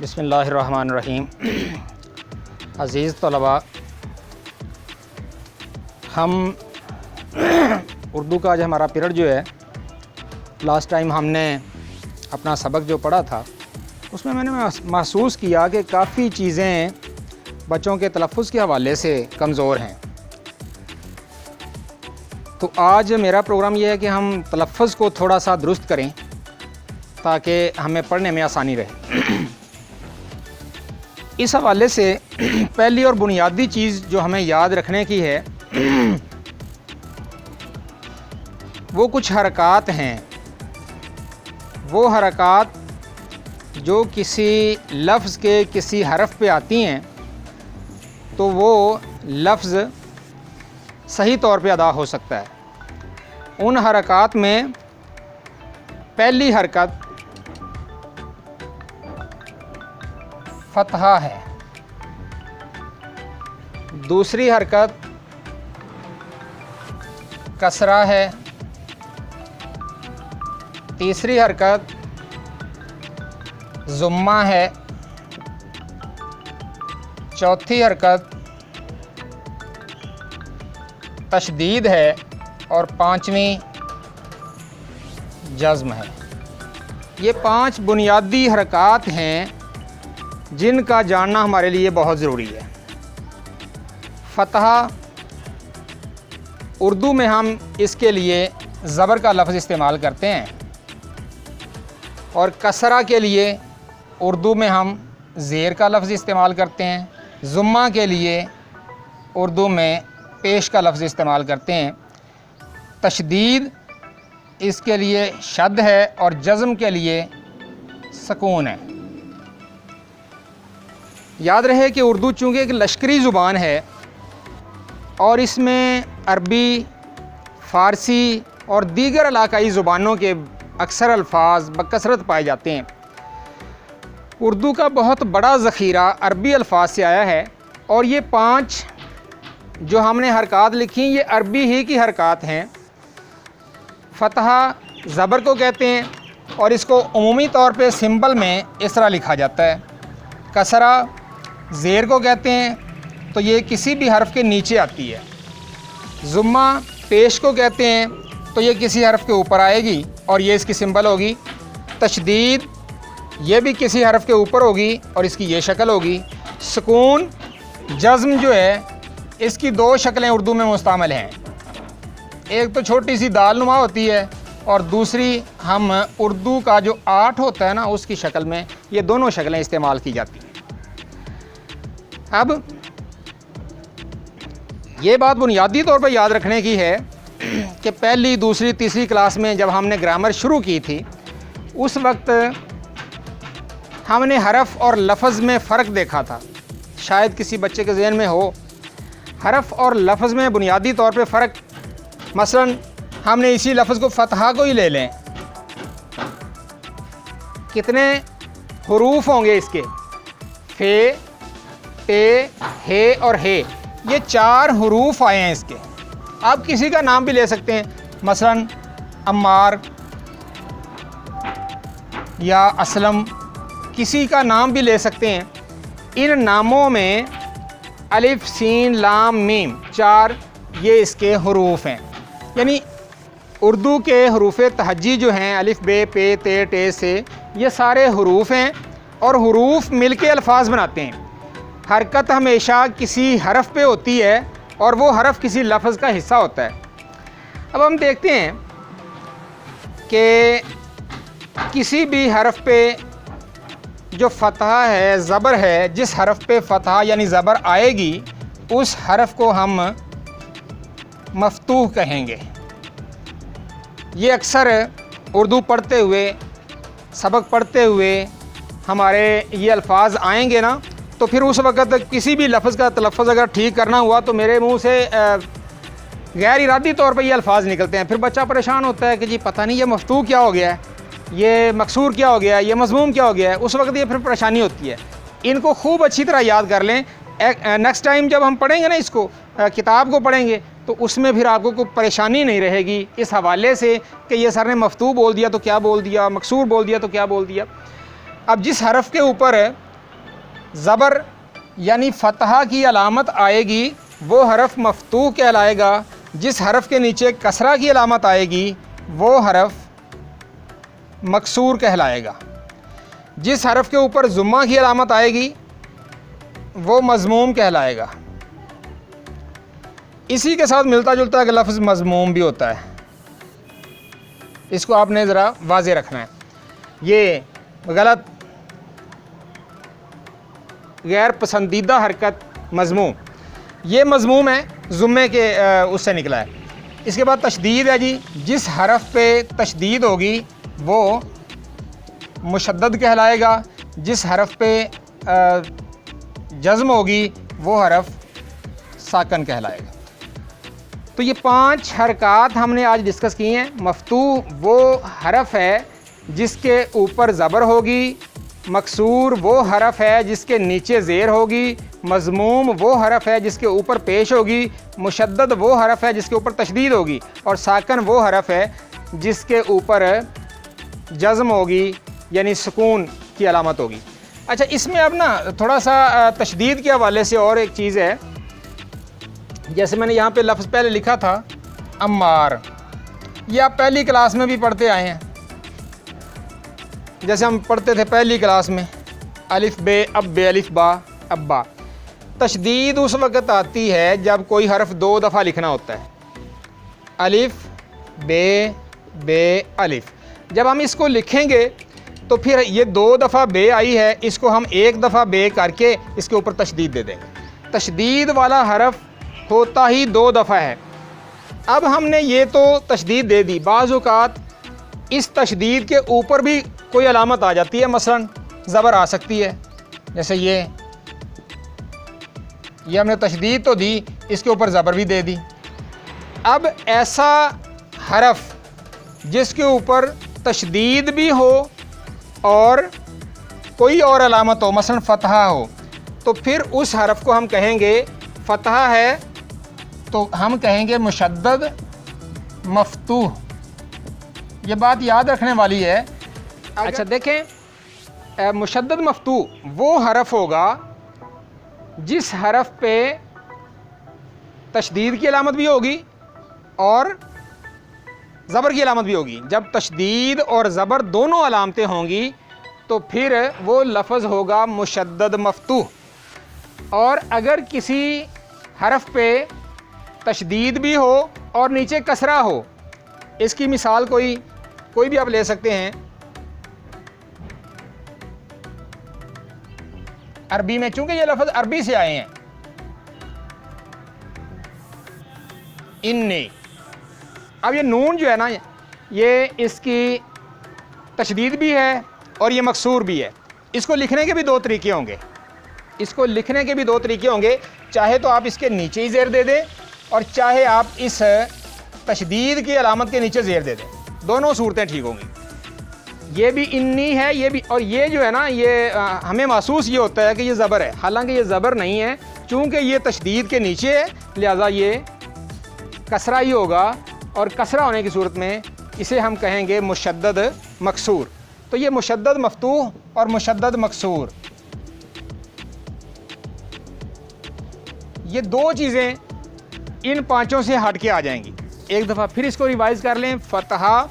बिस्मिल्लाहिर्रहमानिर्रहीम। अज़ीज़ तलबा, हम उर्दू का जो हमारा पीरियड जो है, लास्ट टाइम हमने अपना सबक जो पढ़ा था उसमें मैंने महसूस किया कि काफ़ी चीज़ें बच्चों के तलफ़्फ़ुज़ के हवाले से कमज़ोर हैं। तो आज मेरा प्रोग्राम ये है कि हम तलफ़्फ़ुज़ को थोड़ा सा दुरुस्त करें ताकि हमें पढ़ने में आसानी रहे। इस हवाले से पहली और बुनियादी चीज़ जो हमें याद रखने की है वो कुछ हरकत हैं। वो हरकत जो किसी लफ्ज़ के किसी हरफ पे आती हैं तो वो लफ्ज़ सही तौर पे अदा हो सकता है। उन हरकत में पहली हरकत फ़तहा है, दूसरी हरकत कसरा है, तीसरी हरकत ज़ुम्मा है, चौथी हरकत तशदीद है और पांचवी जज़्म है। ये पांच बुनियादी हरकत हैं जिनका जानना हमारे लिए बहुत ज़रूरी है। फ़तहा उर्दू में हम इसके लिए ज़बर का लफ्ज़ इस्तेमाल करते हैं और कसरा के लिए उर्दू में हम ज़ेर का लफ्ज़ इस्तेमाल करते हैं। ज़ुम्मा के लिए उर्दू में पेश का लफ्ज़ इस्तेमाल करते हैं। तशदीद इसके लिए शद है और जज़्म के लिए सकून है। याद रहे कि उर्दू चूँकि एक लश्करी ज़ुबान है और इसमें अरबी, फ़ारसी और दीगर इलाकाई ज़ुबानों के अक्सर अल्फाज बकसरत पाए जाते हैं। उर्दू का बहुत बड़ा ज़ख़ीरा अरबी अल्फाज से आया है और ये पांच जो हमने हरकत लिखी ये अरबी ही की हरकत हैं। फ़तहा ज़बर को कहते हैं और इसको उमूमी तौर पे सिंबल में इस तरह लिखा जाता है। कसरा ज़ेर को कहते हैं तो ये किसी भी हरफ के नीचे आती है। ज़ुम्मा पेश को कहते हैं तो ये किसी हरफ के ऊपर आएगी और ये इसकी सिंबल होगी। तशदीद ये भी किसी हरफ के ऊपर होगी और इसकी ये शक्ल होगी। सुकून जज़्म जो है इसकी दो शक्लें उर्दू में मुस्तअमल हैं। एक तो छोटी सी दाल नुमा होती है और दूसरी हम उर्दू का जो 8 होता है ना उसकी शक्ल में ये दोनों शक्लें इस्तेमाल की जाती हैं। अब ये बात बुनियादी तौर पर याद रखने की है कि पहली, दूसरी, तीसरी क्लास में जब हमने ग्रामर शुरू की थी उस वक्त हमने हरफ और लफ्ज़ में फ़र्क देखा था। शायद किसी बच्चे के ज़हन में हो हरफ और लफ्ज़ में बुनियादी तौर पे फ़र्क। मसलन हमने इसी लफ्ज़ को फ़तहा को ही ले लें, कितने हुरूफ होंगे इसके? फे, ते, हे और हे, ये 4 हुरूफ आए हैं इसके। आप किसी का नाम भी ले सकते हैं, मसलन अम्मार या असलम, किसी का नाम भी ले सकते हैं। इन नामों में अलिफ, सीन, लाम, मीम 4 ये इसके हुरूफ हैं। यानी उर्दू के हुरूफ तहज्जी जो हैं अलिफ, बे, पे, ते, टे से, ये सारे हुरूफ हैं और हुरूफ मिलके अल्फाज बनाते हैं। हरकत हमेशा किसी हरफ पे होती है और वो हरफ किसी लफ्ज़ का हिस्सा होता है। अब हम देखते हैं कि किसी भी हरफ पे जो फ़तहा है, ज़बर है, जिस हरफ पे फ़तहा यानी ज़बर आएगी उस हरफ को हम मफ्तूह कहेंगे। ये अक्सर उर्दू पढ़ते हुए, सबक पढ़ते हुए हमारे ये अल्फाज आएंगे ना, तो फिर उस वक़्त किसी भी लफ्ज़ का तलफ़्फ़ुज़ अगर ठीक करना हुआ तो मेरे मुंह से गैर इरादी तौर पे ये अल्फाज निकलते हैं। फिर बच्चा परेशान होता है कि जी पता नहीं ये मफ्तूह क्या हो गया है, ये मकसूर क्या हो गया है, ये मज़मूम क्या हो गया है। उस वक्त ये फिर परेशानी होती है। इनको खूब अच्छी तरह याद कर लें। नेक्स्ट टाइम जब हम पढ़ेंगे ना इसको, किताब को पढ़ेंगे, तो उसमें फिर आपको कोई परेशानी नहीं रहेगी इस हवाले से कि ये सर ने मफ्तू बोल दिया तो क्या बोल दिया, मकसूर बोल दिया तो क्या बोल दिया। अब जिस हरफ के ऊपर ज़बर यानी फ़तहा की अलामत आएगी वो हरफ मफ्तूह कहलाएगा। जिस हरफ के नीचे कसरा की अलामत आएगी वो हरफ मकसूर कहलाएगा। जिस हरफ के ऊपर ज़ुम्मा की अलामत आएगी वो मज़मूम कहलाएगा। इसी के साथ मिलता जुलता एक लफ्ज़ मज़मूम भी होता है, इसको आपने ज़रा वाज़े रखना है। ये गलत गैर पसंदीदा हरकत मज़मूम, ये मज़मूम है, ज़ुम्मे के उससे निकला है। इसके बाद तशदीद है जी, जिस हरफ पे तशदीद होगी वो मुशद्दद कहलाएगा। जिस हरफ पे जज़्म होगी वो हरफ साकन कहलाएगा। तो ये 5 हरकत हमने आज डिस्कस की हैं। मफ्तूह वो हरफ है जिसके ऊपर ज़बर होगी, मकसूर वो हरफ है जिसके नीचे ज़ेर होगी, मज़मूम वो हरफ है जिसके ऊपर पेश होगी, मुशद्दद वो हरफ है जिसके ऊपर तशदीद होगी, और साकन वो हरफ है जिसके ऊपर जज़्म होगी यानी सुकून की अलामत होगी। अच्छा, इसमें अब ना थोड़ा सा तशदीद के हवाले से और एक चीज़ है। जैसे मैंने यहाँ पे लफ्ज़ पहले लिखा था अम्मार, ये आप पहली क्लास में भी पढ़ते आए हैं। जैसे हम पढ़ते थे पहली क्लास में अलिफ बे अब बे अलिफ बा अब्बा। तशदीद उस वक़्त आती है जब कोई हरफ 2 दफ़ा लिखना होता है, अलिफ बे बे अलिफ। जब हम इसको लिखेंगे तो फिर ये 2 दफ़ा बे आई है, इसको हम 1 दफ़ा बे करके इसके ऊपर तशदीद दे देंगे। तशदीद वाला हरफ होता ही 2 दफ़ा है। अब हमने ये तो तशदीद दे दी, बाज़ औक़ात इस तशदीद के ऊपर भी कोई अलामत आ जाती है, मसलन ज़बर आ सकती है। जैसे ये हमने तशदीद तो दी, इसके ऊपर ज़बर भी दे दी। अब ऐसा हरफ जिसके ऊपर तशदीद भी हो और कोई और अलामत हो, मसलन फ़तहा हो, तो फिर उस हरफ को हम कहेंगे फ़तहा है तो हम कहेंगे मुशद्दद मफ्तूह। ये बात याद रखने वाली है। अच्छा देखें, मुशद्दद मफ्तूह वो हरफ होगा जिस हरफ पे तशदीद की अलामत भी होगी और ज़बर की अलामत भी होगी। जब तशदीद और ज़बर दोनों अलामतें होंगी तो फिर वो लफ्ज़ होगा मुशद्दद मफ्तूह। और अगर किसी हरफ पे तशदीद भी हो और नीचे कसरा हो, इसकी मिसाल कोई भी आप ले सकते हैं। अरबी में, चूंकि ये लफ्ज़ अरबी से आए हैं, इन्ने, अब ये नून जो है ना, ये इसकी तशदीद भी है और ये मकसूर भी है। इसको लिखने के भी 2 तरीके होंगे। इसको लिखने के भी 2 तरीके होंगे। चाहे तो आप इसके नीचे ही ज़ेर दे दें और चाहे आप इस तशदीद की अलामत के नीचे ज़ेर दे दें, दोनों सूरतें ठीक होंगी। ये भी इन्नी है, ये भी, और ये जो है ना, ये हमें महसूस ये होता है कि ये ज़बर है, हालांकि ये ज़बर नहीं है। चूँकि ये तशदीद के नीचे है लिहाजा ये कसरा ही होगा, और कसरा होने की सूरत में इसे हम कहेंगे मुशद्दद मकसूर। तो ये मुशद्दद मफ्तूह और मुशद्दद मकसूर, ये 2 चीज़ें इन 5 से हट के आ जाएंगी। एक दफ़ा फिर इसको रिवाइज़ कर लें। फ़तहा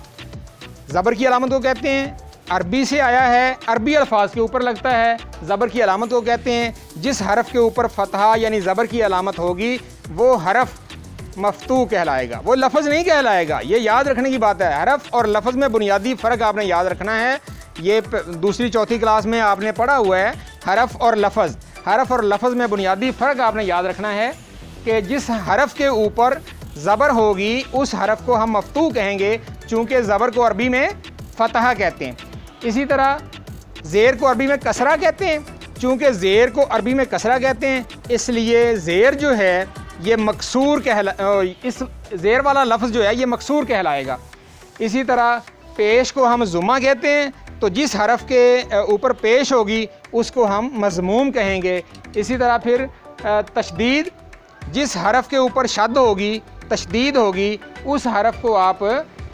ज़बर की अलामत को कहते हैं, अरबी से आया है, अरबी अल्फाज के ऊपर लगता है, ज़बर की अलामत को कहते हैं। जिस हरफ के ऊपर फ़तहा यानी ज़बर की अलामत होगी वो हरफ मफ्तूह कहलाएगा, वो लफ्ज़ नहीं कहलाएगा। ये याद रखने की बात है। हरफ और लफ्ज़ में बुनियादी फ़र्क आपने याद रखना है। ये दूसरी चौथी क्लास में आपने पढ़ा हुआ है हरफ और लफ्ज़। हरफ और लफ्ज़ में बुनियादी फ़र्क आपने याद रखना है कि जिस हरफ के ऊपर ज़बर होगी उस हरफ को हम मफ्तूह कहेंगे, चूँकि ज़बर को अरबी में फ़तहा कहते हैं। इसी तरह ज़ेर को अरबी में कसरा कहते हैं, चूँकि ज़ेर को अरबी में कसरा कहते हैं इसलिए ज़ेर जो है ये मकसूर इस ज़ेर वाला लफ्ज़ जो है ये मकसूर कहलाएगा। इसी तरह पेश को हम ज़ुम्मा कहते हैं, तो जिस हरफ के ऊपर पेश होगी उसको हम मज़मूम कहेंगे। इसी तरह फिर तशदीद, जिस हरफ के ऊपर शद होगी, तशदीद होगी, उस हरफ को आप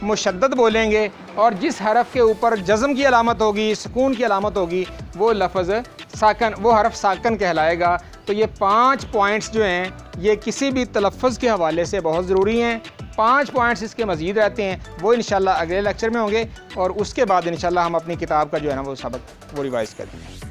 मुशद्दद बोलेंगे, और जिस हरफ के ऊपर जज़म की अलामत होगी, सुकून की अलामत होगी, वो लफ्ज़ साकन, वो हरफ साकन कहलाएगा। तो ये 5 पॉइंट्स जो हैं ये किसी भी तलफ़्फ़ुज़ के हवाले से बहुत ज़रूरी हैं। 5 पॉइंट्स इसके मज़ीद रहते हैं, वो इंशाल्लाह अगले लेक्चर में होंगे और उसके बाद इंशाल्लाह हम अपनी किताब का जो है ना वो सबक वो रिवाइज़ करेंगे।